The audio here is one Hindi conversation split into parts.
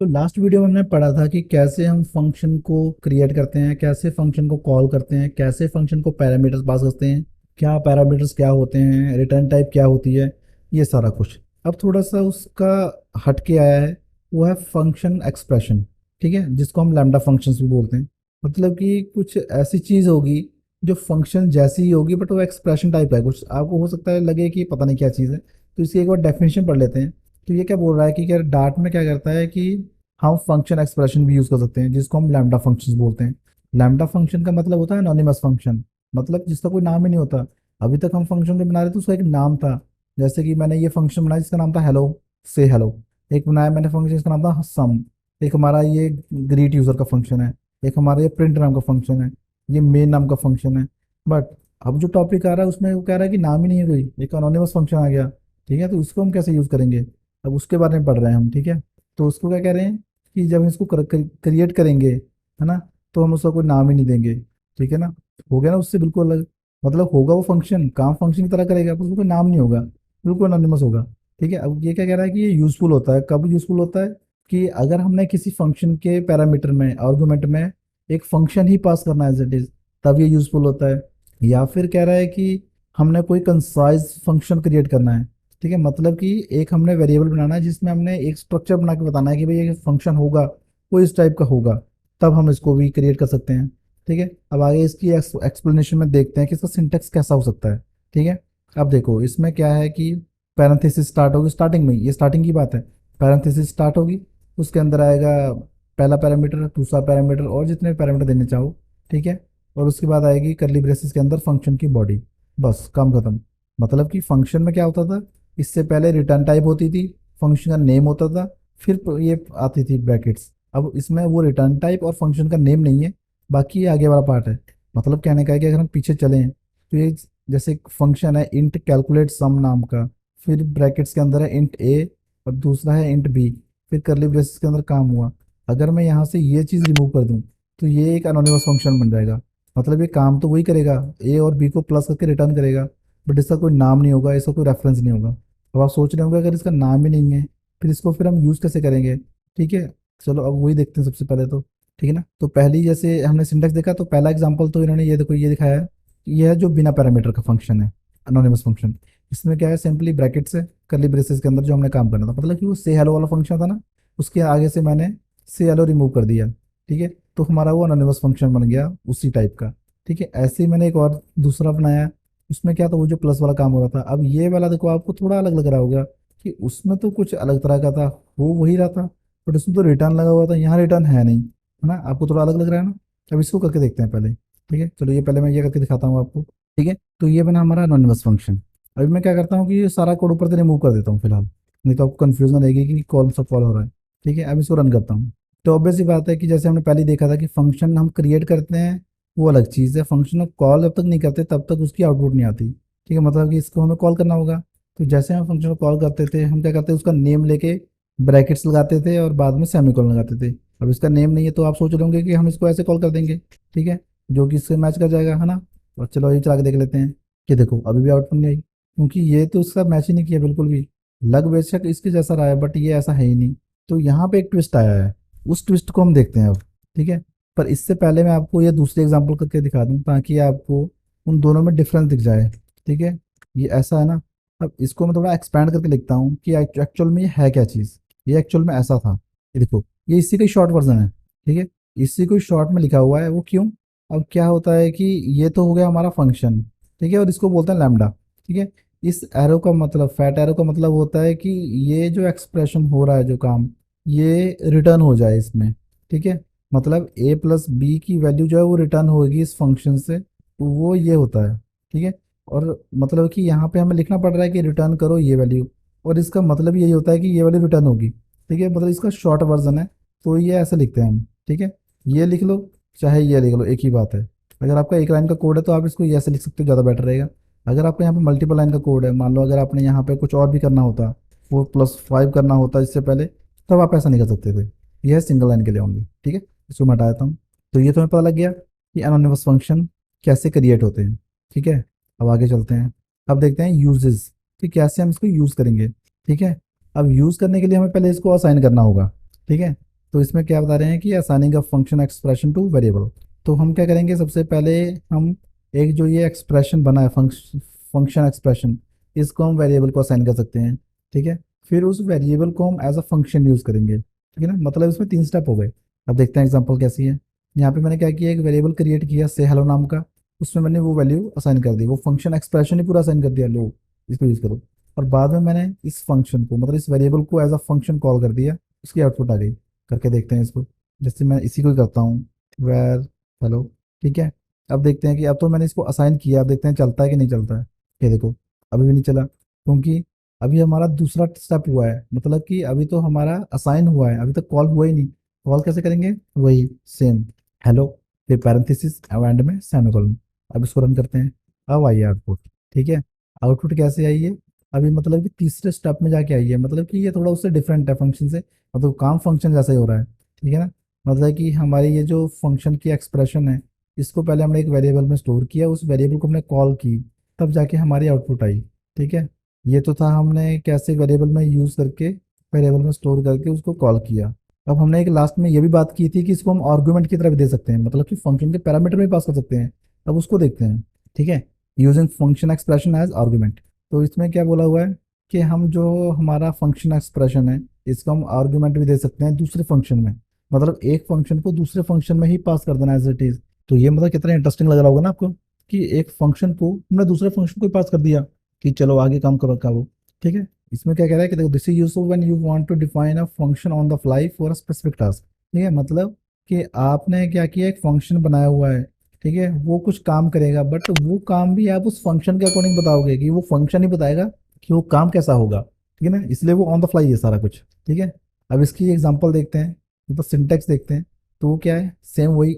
तो लास्ट वीडियो में हमने पढ़ा था कि कैसे हम फंक्शन को क्रिएट करते हैं, कैसे फंक्शन को कॉल करते हैं, कैसे फंक्शन को पैरामीटर्स पास करते हैं, क्या पैरामीटर्स क्या होते हैं, रिटर्न टाइप क्या होती है, ये सारा कुछ। अब थोड़ा सा उसका हट के आया है, वो है फंक्शन एक्सप्रेशन। ठीक है, जिसको हम लैम्डा फंक्शंस भी बोलते हैं। मतलब कि कुछ ऐसी चीज़ होगी जो फंक्शन जैसी ही होगी, बट वो एक्सप्रेशन टाइप का है। कुछ आपको हो सकता है लगे कि पता नहीं क्या चीज़ है, तो इसकी एक बार डेफिनेशन पढ़ लेते हैं। तो ये क्या बोल रहा है कि क्या डार्ट में क्या करता है कि हम फंक्शन एक्सप्रेशन भी यूज कर सकते हैं, जिसको हम लैम्डा फंक्शंस बोलते हैं। लैम्डा फंक्शन का मतलब होता है एनोनिमस फंक्शन, मतलब जिसका कोई नाम ही नहीं होता। अभी तक हम फंक्शन जो बना रहे थे उसका एक नाम था। जैसे कि मैंने ये फंक्शन बनाया जिसका नाम था हेलो, से हेलो। एक बनाया मैंने फंक्शन जिसका नाम था सम। एक हमारा ये ग्रीट यूजर का फंक्शन है। एक हमारा ये प्रिंट नाम का फंक्शन है। ये मेन नाम का फंक्शन है। बट अब जो टॉपिक आ रहा है उसमें वो कह रहा है कि नाम ही नहीं है कोई, एक अनोनिमस फंक्शन आ गया। ठीक है, तो उसको हम कैसे यूज करेंगे? अब उसके बारे में पढ़ रहे हैं हम। ठीक है, तो उसको क्या कह रहे हैं कि जब इसको क्रिएट करेंगे, है ना, तो हम उसका कोई नाम ही नहीं देंगे। ठीक है ना, हो गया ना उससे बिल्कुल अलग। मतलब होगा वो फंक्शन, काम फंक्शन की तरह करेगा, पर उसको कोई नाम नहीं होगा, बिल्कुल अनोनिमस होगा। ठीक है, अब ये क्या कह रहा है कि ये यूजफुल होता है, कब यूजफुल होता है? कि अगर हमने किसी फंक्शन के पैरामीटर में, आर्गुमेंट में एक फंक्शन ही पास करना है एज इट इज, तब ये यूजफुल होता है। या फिर कह रहा है कि हमने कोई कंसाइज फंक्शन क्रिएट करना है। ठीक है, मतलब कि एक हमने वेरिएबल बनाना है जिसमें हमने एक स्ट्रक्चर बना के बताना है कि भाई ये फंक्शन होगा, कोई इस टाइप का होगा, तब हम इसको भी क्रिएट कर सकते हैं। ठीक है, अब आगे इसकी एक्सप्लेनेशन में देखते हैं कि इसका सिंटेक्स कैसा हो सकता है। ठीक है, अब देखो इसमें क्या है कि पैरेंथेसिस स्टार्ट होगी स्टार्टिंग में, ये स्टार्टिंग की बात है। पैरेंथेसिस स्टार्ट होगी, उसके अंदर आएगा पहला पैरामीटर, दूसरा पैरामीटर और जितने पैरामीटर देने चाहो। ठीक है, और उसके बाद आएगी करली ब्रेसेस के अंदर फंक्शन की बॉडी। बस काम खत्म। मतलब कि फंक्शन में क्या होता था, इससे पहले रिटर्न टाइप होती थी, फंक्शन का नेम होता था, फिर ये आती थी ब्रैकेट्स। अब इसमें वो रिटर्न टाइप और फंक्शन का नेम नहीं है, बाकी ये आगे वाला पार्ट है। मतलब कहने का है कि अगर हम पीछे चलें तो ये जैसे फंक्शन है इंट कैलकुलेट सम नाम का, फिर ब्रैकेट्स के अंदर है इंट ए और दूसरा है इंट बी, फिर करली ब्रेसेस के अंदर काम हुआ। अगर मैं यहाँ से ये चीज़ रिमूव कर दूँ तो ये एक अनोनिमस फंक्शन बन जाएगा। मतलब ये काम तो वही करेगा, ए और बी को प्लस करके रिटर्न करेगा, बट इसका कोई नाम नहीं होगा, इसका कोई रेफरेंस नहीं होगा। अब आप सोच रहे होंगे अगर इसका नाम ही नहीं है, फिर इसको फिर हम यूज़ कैसे करेंगे? ठीक है, चलो अब वही देखते हैं सबसे पहले तो। ठीक है ना, तो पहली जैसे हमने सिंटेक्स देखा, तो पहला एग्जांपल तो इन्होंने ये देखो ये दिखाया है कि यह है जो बिना पैरामीटर का फंक्शन है, अनोनिमस फंक्शन। इसमें क्या है, सिंपली ब्रैकेट से करली ब्रेसेस के अंदर जो हमने काम करना था, मतलब कि वो से हेलो वाला फंक्शन था ना, उसके आगे से मैंने से हेलो रिमूव कर दिया। ठीक है, तो हमारा वो अनोनिमस फंक्शन बन गया उसी टाइप का। ठीक है, ऐसे ही मैंने एक और दूसरा बनाया, उसमें क्या था, वो जो प्लस वाला काम हो रहा था। अब ये वाला देखो आपको थोड़ा अलग लग रहा होगा कि उसमें तो कुछ अलग तरह का था, वो वही रहा था, बट उसमें तो रिटर्न लगा हुआ था, यहाँ रिटर्न है नहीं, है ना, आपको थोड़ा अलग लग रहा है ना। अब इसको करके देखते हैं पहले। ठीक है, चलो ये पहले मैं ये करके दिखाता हूँ आपको। ठीक है, तो ये बना हमारा एनोनिमस फंक्शन। अभी मैं क्या करता हूँ कि ये सारा कोड ऊपर से रिमूव कर देता हूँ फिलहाल, नहीं तो आपको कंफ्यूजन रहेगी कि कौन सा कॉल हो रहा है। ठीक है, अब इसको रन करता हूँ। तो ऑब्वियस सी बात है कि जैसे हमने पहले ही देखा था कि फंक्शन हम क्रिएट करते हैं, वो अलग चीज़ है। फंक्शन को कॉल जब तक नहीं करते तब तक उसकी आउटपुट नहीं आती। ठीक है, मतलब कि इसको हमें कॉल करना होगा। तो जैसे हम फंक्शन को कॉल करते थे, हम क्या करते उसका नेम लेके ब्रैकेट्स लगाते थे और बाद में सेमीकोलन लगाते थे। अब इसका नेम नहीं है तो आप सोच रहे होंगे कि हम इसको ऐसे कॉल कर देंगे। ठीक है, जो कि इससे मैच कर जाएगा, है ना। और चलो ये चला के देख लेते हैं कि देखो अभी भी आउटपुट नहीं आई, क्योंकि ये तो इसका मैच ही नहीं किया बिल्कुल भी। लग बेशक इसके जैसा रहा है, बट ये ऐसा है ही नहीं। तो यहाँ पे एक ट्विस्ट आया है, उस ट्विस्ट को हम देखते हैं अब। ठीक है, पर इससे पहले मैं आपको ये दूसरे एग्जांपल करके दिखा दूं ताकि आपको उन दोनों में डिफरेंस दिख जाए। ठीक है, ये ऐसा है ना। अब इसको मैं थोड़ा एक्सपैंड करके लिखता हूँ कि एक्चुअल में ये है क्या चीज़। ये एक्चुअल में ऐसा था, ये देखो, ये इसी का शॉर्ट वर्जन है। ठीक है, इसी को शॉर्ट में लिखा हुआ है, वो क्यों? अब क्या होता है कि ये तो हो गया हमारा फंक्शन। ठीक है, और इसको बोलते हैं लैम्डा। ठीक है, इस एरो का मतलब, फैट एरो का मतलब होता है कि ये जो एक्सप्रेशन हो रहा है, जो काम, ये रिटर्न हो जाए इसमें। ठीक है, मतलब ए प्लस बी की वैल्यू जो है वो रिटर्न होगी इस फंक्शन से, तो वो ये होता है। ठीक है, और मतलब कि यहाँ पे हमें लिखना पड़ रहा है कि रिटर्न करो ये वैल्यू, और इसका मतलब यही होता है कि ये वैल्यू रिटर्न होगी। ठीक है, मतलब इसका शॉर्ट वर्जन है, तो ये ऐसे लिखते हैं हम। ठीक है, ये लिख लो चाहे ये लिख लो, एक ही बात है। अगर आपका एक लाइन का कोड है तो आप इसको ये ऐसे लिख सकते हो, ज़्यादा बेटर रहेगा। अगर आपके यहाँ पे मल्टीपल लाइन का कोड है, मान लो अगर आपने यहाँ पे कुछ और भी करना होता, 4+5 करना होता इससे पहले, तब आप ऐसा नहीं कर सकते थे। यह है सिंगल लाइन के लिए ओनली। ठीक है, इसको मैं हटा देता हूँ। तो ये तुम्हें पता लग गया कि एनोनिमस फंक्शन कैसे क्रिएट होते हैं। ठीक है, अब आगे चलते हैं। अब देखते हैं यूजेस कि कैसे हम इसको यूज़ करेंगे। ठीक है, अब यूज़ करने के लिए हमें पहले इसको असाइन करना होगा। ठीक है, तो इसमें क्या बता रहे हैं कि assigning a function expression two variable. तो हम क्या करेंगे, सबसे पहले हम एक जो ये एक्सप्रेशन बना है फंक्शन एक्सप्रेशन, इसको हम वेरिएबल को असाइन कर सकते हैं। ठीक है, फिर उस वेरिएबल को हम एज अ फंक्शन यूज करेंगे। ठीक है ना, मतलब इसमें 3 स्टेप हो गए। अब देखते हैं एग्जांपल कैसी है। यहाँ पे मैंने क्या किया, एक वेरिएबल क्रिएट किया से हेलो नाम का, उसमें मैंने वो वैल्यू असाइन कर दी, वो फंक्शन एक्सप्रेशन ही पूरा असाइन कर दिया, लो इसको यूज करो। और बाद में मैंने इस फंक्शन को, मतलब इस वेरिएबल को एज अ फंक्शन कॉल कर दिया, उसकी आउटपुट आ गई। करके देखते हैं इसको। जैसे मैं इसी को ही करता हूँ, वेर हेलो। ठीक है, अब देखते हैं कि अब तो मैंने इसको असाइन किया, अब देखते हैं चलता है कि नहीं चलता है। ये देखो, अभी भी नहीं चला, क्योंकि अभी हमारा दूसरा स्टेप हुआ है, मतलब कि अभी तो हमारा असाइन हुआ है, अभी तक कॉल हुआ ही नहीं। कॉल कैसे करेंगे, वही सेम हेलो, फिर पैरेंथेसिस एंड में सेमीकोलन। अब इसको रन करते हैं, अब आई है आउटपुट। ठीक है, आउटपुट कैसे आई है, अभी मतलब कि तीसरे स्टेप में जाके आई है, मतलब कि ये थोड़ा उससे डिफरेंट है फंक्शन से, मतलब काम फंक्शन जैसा ही हो रहा है। ठीक है ना, मतलब कि हमारी ये जो फंक्शन की एक्सप्रेशन है, इसको पहले हमने एक वेरिएबल में स्टोर किया, उस वेरिएबल को हमने कॉल की, तब जाके हमारी आउटपुट आई। ठीक है, ये तो था हमने कैसे वेरिएबल में यूज करके, वेरिएबल में स्टोर करके उसको कॉल किया। अब हमने एक लास्ट में ये भी बात की थी कि इसको हम आर्गुमेंट की तरह भी दे सकते हैं, मतलब कि फंक्शन के पैरामीटर में पास कर सकते हैं। अब उसको देखते हैं। ठीक है, using function expression as argument. तो इसमें क्या बोला हुआ है कि हम जो हमारा फंक्शन एक्सप्रेशन है, इसको हम आर्गुमेंट भी दे सकते हैं दूसरे फंक्शन में, मतलब एक फंक्शन को दूसरे फंक्शन में ही पास कर देना एज इट इज। तो ये मतलब कितना इंटरेस्टिंग लग रहा होगा ना आपको, कि एक फंक्शन को हमने दूसरे फंक्शन को पास कर दिया कि चलो आगे काम करो। ठीक है, इसमें क्या कह रहा है कि देखो, this is useful when you want to define a function on the fly for a specific task. ठीक है, मतलब कि आपने क्या किया, एक फंक्शन बनाया हुआ है। ठीक है, वो कुछ काम करेगा, बट वो काम भी आप उस फंक्शन के अकॉर्डिंग बताओगे, कि वो फंक्शन ही बताएगा कि वो काम कैसा होगा। ठीक है ना, इसलिए वो ऑन द फ्लाई है सारा कुछ। ठीक है, अब इसकी एग्जांपल देखते हैं, तो सिंटेक्स देखते हैं। तो वो क्या है, सेम वही,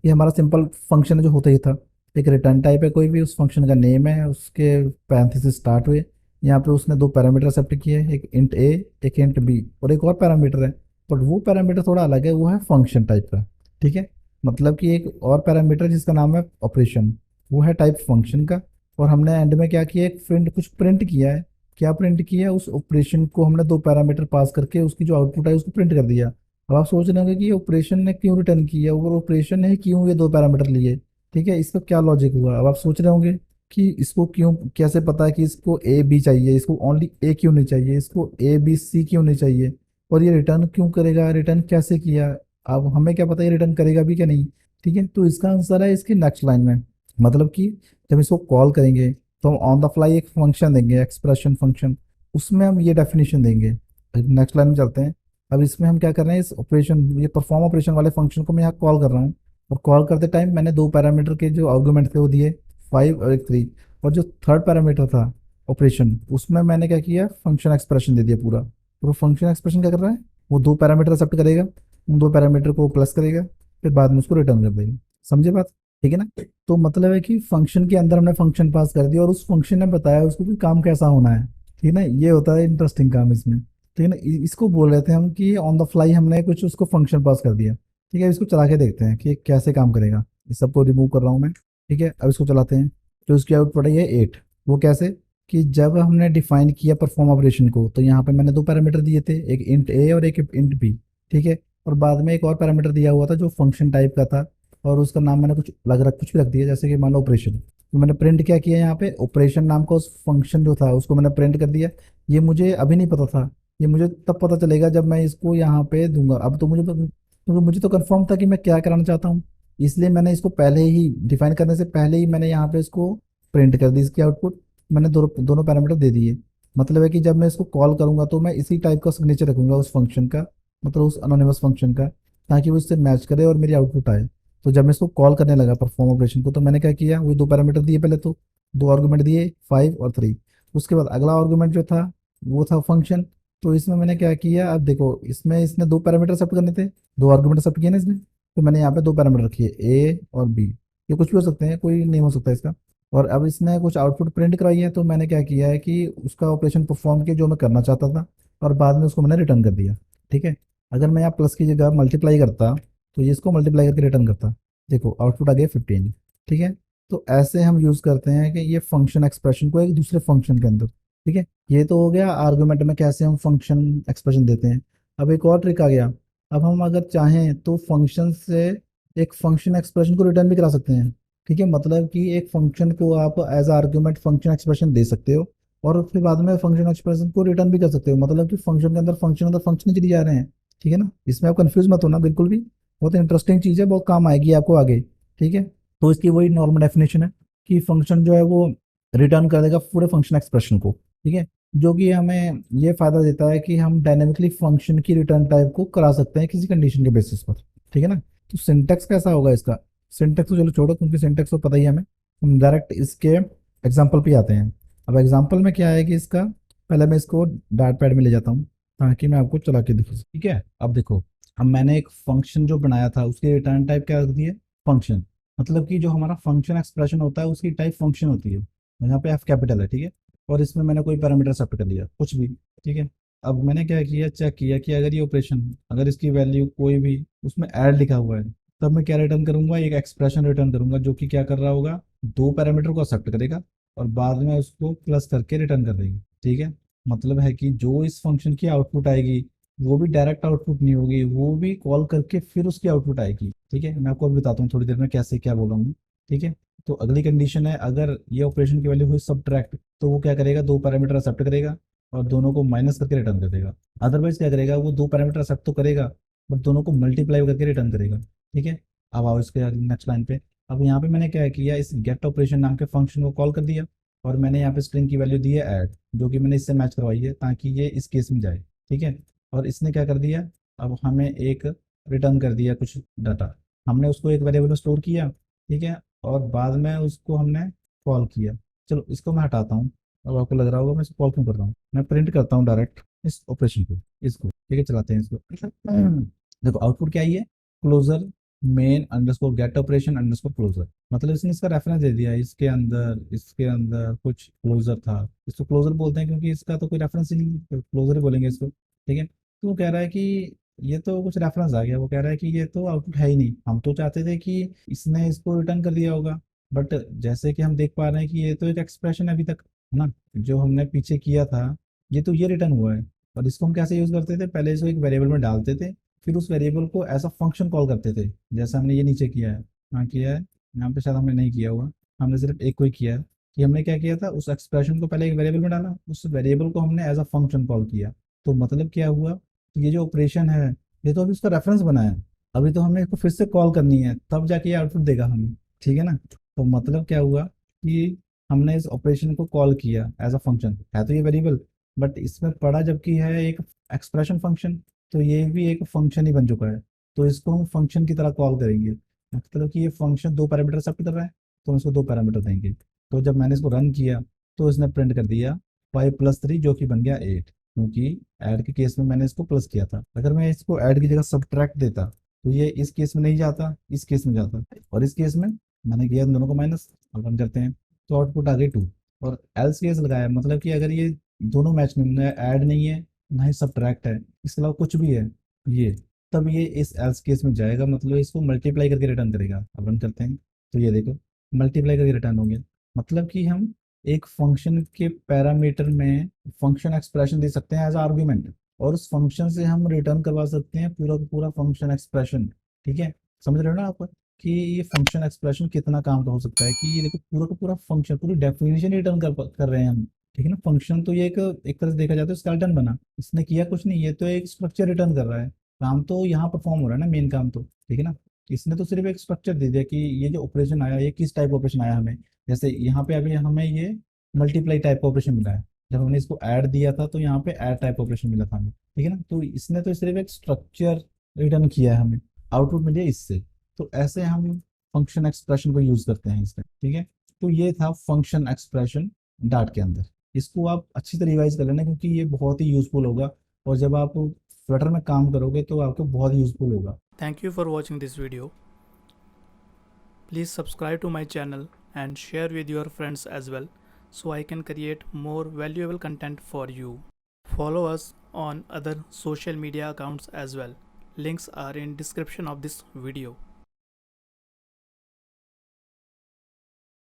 ये हमारा सिंपल फंक्शन जो होता ही था, एक रिटर्न टाइप है कोई भी, उस फंक्शन का नेम है, उसके पैरेंथेसिस स्टार्ट हुए। यहाँ पे उसने 2 पैरामीटर एक्सेप्ट किए, एक इंट ए, एक इंट बी, और एक और पैरामीटर है, बट वो पैरामीटर थोड़ा अलग है, वो है फंक्शन टाइप का। ठीक है, मतलब कि एक और पैरामीटर जिसका नाम है ऑपरेशन, वो है टाइप फंक्शन का। और हमने एंड में क्या किया, एक प्रिंट, कुछ प्रिंट किया है। क्या प्रिंट किया, उस ऑपरेशन को हमने 2 पैरामीटर पास करके उसकी जो आउटपुट है उसको प्रिंट कर दिया। अब आप सोच रहे होंगे कि ये ऑपरेशन ने क्यों रिटर्न किया, और ऑपरेशन ने क्यों ये 2 पैरामीटर लिए। ठीक है, इसका क्या लॉजिक हुआ, अब आप सोच रहे होंगे कि इसको क्यों, कैसे पता है कि इसको ए बी चाहिए, इसको ओनली ए क्यों नहीं चाहिए, इसको ए बी सी क्यों नहीं चाहिए, और ये रिटर्न क्यों करेगा, रिटर्न कैसे किया। अब हमें क्या पता ये रिटर्न करेगा भी क्या नहीं। ठीक है, तो इसका आंसर है इसकी नेक्स्ट लाइन में, मतलब कि जब इसको कॉल करेंगे तो हम ऑन द फ्लाई एक फंक्शन देंगे, एक्सप्रेशन फंक्शन, उसमें हम ये डेफिनेशन देंगे। नेक्स्ट लाइन में चलते हैं। अब इसमें हम क्या कर रहे हैं, इस ऑपरेशन, ये परफॉर्म ऑपरेशन वाले फंक्शन को मैं यहाँ कॉल कर रहा हूँ, और कॉल करते टाइम मैंने 2 पैरामीटर के जो आर्गुमेंट थे वो दिए, 5 और एक 3। और जो थर्ड पैरामीटर था ऑपरेशन, उसमें मैंने क्या किया, फंक्शन एक्सप्रेशन दे दिया पूरा। और वो फंक्शन एक्सप्रेशन क्या कर रहा है, वो 2 पैरामीटर एक्सेप्ट करेगा, उन 2 पैरामीटर को प्लस करेगा, फिर बाद में उसको रिटर्न कर देगा। समझे बात, ठीक है ना। तो मतलब है कि फंक्शन के अंदर हमने फंक्शन पास कर दिया, और उस फंक्शन ने बताया उसको कि काम कैसा होना है। ठीक है ना, ये होता है इंटरेस्टिंग काम इसमें। ठीक है ना, इसको बोल रहे थे हम कि ऑन द फ्लाई हमने कुछ उसको फंक्शन पास कर दिया। ठीक है, इसको चला के देखते हैं कि ये कैसे काम करेगा। इस सबको रिमूव कर रहा हूँ मैं। ठीक है, अब इसको चलाते हैं। तो इसकी आउटपुट है ये 8। वो कैसे, कि जब हमने डिफाइन किया परफॉर्म ऑपरेशन को, तो यहाँ पे मैंने 2 पैरामीटर दिए थे, एक इंट ए और एक इंट बी। ठीक है, और बाद में एक और पैरामीटर दिया हुआ था जो फंक्शन टाइप का था, और उसका नाम मैंने कुछ अलग रख, कुछ भी रख दिया, जैसे कि मान लो ऑपरेशन। तो मैंने प्रिंट क्या किया, यहाँ पे ऑपरेशन नाम का उस फंक्शन जो था उसको मैंने प्रिंट कर दिया। ये मुझे अभी नहीं पता था, ये मुझे तब पता चलेगा जब मैं इसको यहाँ पे दूंगा। अब तो मुझे तो, क्योंकि मुझे तो कंफर्म था कि मैं क्या कराना चाहता हूँ, इसलिए मैंने इसको पहले ही डिफाइन करने से पहले ही मैंने यहाँ पे इसको प्रिंट कर दी, इसकी आउटपुट। मैंने दोनों पैरामीटर दे दिए। मतलब है कि जब मैं इसको कॉल करूंगा तो मैं इसी टाइप का सिग्नेचर रखूंगा उस फंक्शन का, मतलब उस अनोनिमस फंक्शन का, ताकि वो इससे मैच करे और मेरी आउटपुट आए। तो जब मैं इसको कॉल करने लगा परफॉर्म ऑपरेशन को, तो मैंने क्या किया, वही 2 पैरामीटर दिए पहले तो, 2 आर्गुमेंट दिए 5 और 3। उसके बाद अगला आर्गुमेंट जो था वो था फंक्शन। तो इसमें मैंने क्या किया, अब देखो इसमें इसने 2 पैरामीटर सेट करने थे, 2 आर्गुमेंट सेट किए ना इसने, तो मैंने यहाँ पे 2 पैरामीटर रखिए, ए और बी। ये कुछ भी हो सकते हैं, कोई नहीं हो सकता इसका। और अब इसने कुछ आउटपुट प्रिंट कराई है, तो मैंने क्या किया है कि उसका ऑपरेशन परफॉर्म किया जो मैं करना चाहता था, और बाद में उसको मैंने रिटर्न कर दिया। ठीक है, अगर मैं यहाँ प्लस की जगह मल्टीप्लाई करता, तो ये इसको मल्टीप्लाई करके रिटर्न करता। देखो आउटपुट आ गया 15। ठीक है, तो ऐसे हम यूज करते हैं कि ये फंक्शन एक्सप्रेशन को एक दूसरे फंक्शन के अंदर। ठीक है, ये तो हो गया आर्गुमेंट में कैसे हम फंक्शन एक्सप्रेशन देते हैं। अब एक और ट्रिक आ गया, अब हम अगर चाहें तो फंक्शन से एक फंक्शन एक्सप्रेशन को रिटर्न भी करा सकते हैं। ठीक है, मतलब कि एक फंक्शन को आप एज आर्ग्यूमेंट फंक्शन एक्सप्रेशन दे सकते हो और फिर बाद में फंक्शन एक्सप्रेशन को रिटर्न भी कर सकते हो, मतलब कि फंक्शन के अंदर फंक्शन ही चली जा रहे हैं। ठीक है ना, इसमें आप कंफ्यूज मत होना बिल्कुल भी, बहुत इंटरेस्टिंग चीज़ है, बहुत काम आएगी आपको आगे। ठीक है, तो इसकी वही नॉर्मल डेफिनेशन है कि फंक्शन जो है वो रिटर्न कर देगा पूरे फंक्शन एक्सप्रेशन को। ठीक है, जो कि हमें ये फायदा देता है कि हम डायनेमिकली फंक्शन की रिटर्न टाइप को करा सकते हैं किसी कंडीशन के बेसिस पर। ठीक है ना, तो सिंटेक्स कैसा होगा इसका? सिंटेक्स तो चलो छोड़ो, क्योंकि सिंटेक्स तो पता ही है हमें, हम डायरेक्ट इसके एग्जाम्पल पे आते हैं। अब एग्जाम्पल में क्या है कि इसका, पहले मैं इसको डार्ट पैड में ले जाता हूँ ताकि मैं आपको चला के दिखूँ। ठीक है, अब देखो, अब मैंने एक फंक्शन जो बनाया था उसकी रिटर्न टाइप क्या रख दी है? फंक्शन। मतलब कि जो हमारा फंक्शन एक्सप्रेशन होता है उसकी टाइप फंक्शन होती है, यहाँ पे एफ कैपिटल है। ठीक है, और इसमें मैंने कोई पैरामीटर सेट कर लिया कुछ भी। ठीक है, अब मैंने क्या किया, चेक किया कि अगर ये ऑपरेशन, अगर इसकी वैल्यू कोई भी उसमें ऐड लिखा हुआ है, तब मैं क्या रिटर्न करूंगा? एक एक्सप्रेशन रिटर्न करूंगा जो कि क्या कर रहा होगा, दो पैरामीटर को एक्सेप्ट करेगा और बाद में उसको प्लस करके रिटर्न कर देगी। ठीक है, मतलब है कि जो इस फंक्शन की आउटपुट आएगी वो भी डायरेक्ट आउटपुट नहीं होगी, वो भी कॉल करके फिर उसकी आउटपुट आएगी। ठीक है, मैं आपको अभी बताता हूँ थोड़ी देर में कैसे क्या बोल रहा हूँ। ठीक है, तो अगली कंडीशन है, अगर ये ऑपरेशन की वैल्यू हुई सब्ट्रैक्ट, तो वो क्या करेगा, दो पैरामीटर एक्सेप्ट करेगा और दोनों को माइनस करके रिटर्न कर देगा। अदरवाइज क्या करेगा, वो दो पैरामीटर एक्सेप्ट तो करेगा बट दोनों को मल्टीप्लाई करके रिटर्न करेगा। ठीक है, अब आओ इसके नेक्स्ट लाइन पे। अब यहाँ पे मैंने क्या किया, इस गेट ऑपरेशन नाम के फंक्शन को कॉल कर दिया और मैंने यहाँ पे स्ट्रिंग की वैल्यू दी है ऐड, जो कि मैंने इससे मैच करवाई है ताकि ये इस केस में जाए। ठीक है, और इसने क्या कर दिया, अब हमें एक रिटर्न कर दिया कुछ डाटा, हमने उसको एक वेरिएबल में स्टोर किया। ठीक है, और बाद में उसको हमने कॉल किया। चलो इसको मैं हटाता हूँ, अब आपको लग रहा होगा मैं इसको कॉल क्यों कर रहा हूँ, मैं प्रिंट करता हूँ डायरेक्ट इस ऑपरेशन को, इसको। ठीक है, चलाते हैं इसको। देखो आउटपुट क्या ही है, closure main underscore get operation underscore closure, मतलब इसने इसका रेफरेंस दे दिया, इसके अंदर कुछ क्लोजर था, इसको क्लोजर बोलते हैं क्योंकि इसका तो कोई रेफरेंस ही नहीं, क्लोजर ही बोलेंगे इसको। ठीक है, तो वो कह रहा है कि ये तो कुछ रेफरेंस आ गया, वो कह रहा है कि ये तो आउटपुट है ही नहीं, हम तो चाहते थे कि इसने इसको रिटर्न कर दिया होगा, बट जैसे कि हम देख पा रहे हैं कि ये तो एक एक्सप्रेशन है अभी तक, है ना, जो हमने पीछे किया था, ये तो ये रिटर्न हुआ है। और इसको हम कैसे यूज करते थे, पहले इसको एक वेरिएबल में डालते थे, फिर उस वेरिएबल को एज अ फंक्शन कॉल करते थे, जैसा हमने ये नीचे किया है, हाँ किया है, यहाँ पे शायद हमने नहीं किया हुआ, हमने सिर्फ एक को ही किया है कि हमने क्या किया था, उस एक्सप्रेशन को पहले एक वेरिएबल में डाला, उस वेरिएबल को हमने एज अ फंक्शन कॉल किया। तो मतलब क्या हुआ, तो ये जो ऑपरेशन है ये तो अभी उसका रेफरेंस बना है, अभी तो हमने इसको फिर से कॉल करनी है तब जाके ये आउटपुट देगा हमें। ठीक है ना, तो मतलब क्या हुआ कि हमने इस ऑपरेशन को कॉल किया एज अ फंक्शन, है तो ये वेरिएबल बट इसमें पड़ा जबकि है एक एक्सप्रेशन फंक्शन, तो ये भी एक फंक्शन ही बन चुका है, तो इसको हम फंक्शन की तरह कॉल करेंगे, मतलब कि ये फंक्शन दो पैरामीटर एक्सेप्ट कर रहा है तो हम इसको दो पैरामीटर देंगे। तो जब मैंने इसको रन किया तो इसने प्रिंट कर दिया 5+3 जो कि बन गया 8, क्योंकि ऐड के केस में मैंने इसको प्लस किया था, अगर मैं इसको ऐड की जगह सब्ट्रैक्ट देता तो ये इस केस में नहीं जाता, इस केस में जाता, और इस केस में मैंने किया इन दोनों को माइनस। अब रन करते हैं तो आउटपुट आ गई 2, और एल्स केस लगाया, मतलब कि अगर ये दोनों मैच में ना ऐड नहीं है ना ही सब्ट्रैक्ट है, इसके अलावा कुछ भी है ये, तब ये इस एल्स केस में जाएगा, मतलब इसको मल्टीप्लाई करके रिटर्न करेगा। अब रन करते हैं तो ये देखो मल्टीप्लाई करके रिटर्न हो गया, मतलब कि हम एक फंक्शन के पैरामीटर में फंक्शन एक्सप्रेशन दे सकते हैं एज आर्ग्यूमेंट, और उस फंक्शन से हम रिटर्न करवा सकते हैं पूरा का पूरा फंक्शन एक्सप्रेशन। ठीक है, समझ रहे हो ना आप कि ये फंक्शन एक्सप्रेशन कितना काम का हो सकता है, कि ये देखो पूरा का पूरा फंक्शन, पूरी डेफिनेशन रिटर्न कर रहे हैं हम। ठीक है ना, फंक्शन तो ये एक तरह से देखा जाए तो स्केलेटन बना, इसने किया कुछ नहीं, ये तो एक स्ट्रक्चर रिटर्न कर रहा है, काम तो यहाँ परफॉर्म हो रहा है ना, मेन काम तो। ठीक है ना, इसने तो सिर्फ एक स्ट्रक्चर दे दिया कि ये जो ऑपरेशन आया ये किस टाइप ऑपरेशन आया हमें, जैसे यहाँ पे अभी हमें ये मल्टीप्लाई टाइप ऑपरेशन मिला है, जब हमने इसको ऐड दिया था तो यहाँ पे ऐड टाइप ऑपरेशन मिला था हमें। ठीक है ना, तो इसने तो सिर्फ एक स्ट्रक्चर रिटर्न किया है हमें, आउटपुट मिले इससे। तो ऐसे हम फंक्शन एक्सप्रेशन को यूज करते हैं इसमें। ठीक है, तो ये था फंक्शन एक्सप्रेशन डार्ट के अंदर, इसको आप अच्छी तरह रिवाइज कर लेना क्योंकि ये बहुत ही यूजफुल होगा, और जब आप फ्लटर में काम करोगे तो आपको बहुत यूजफुल होगा। Thank you for watching this video. Please subscribe to my channel and share with your friends as well so I can create more valuable content for you. Follow us on other social media accounts as well. Links are in description of this video.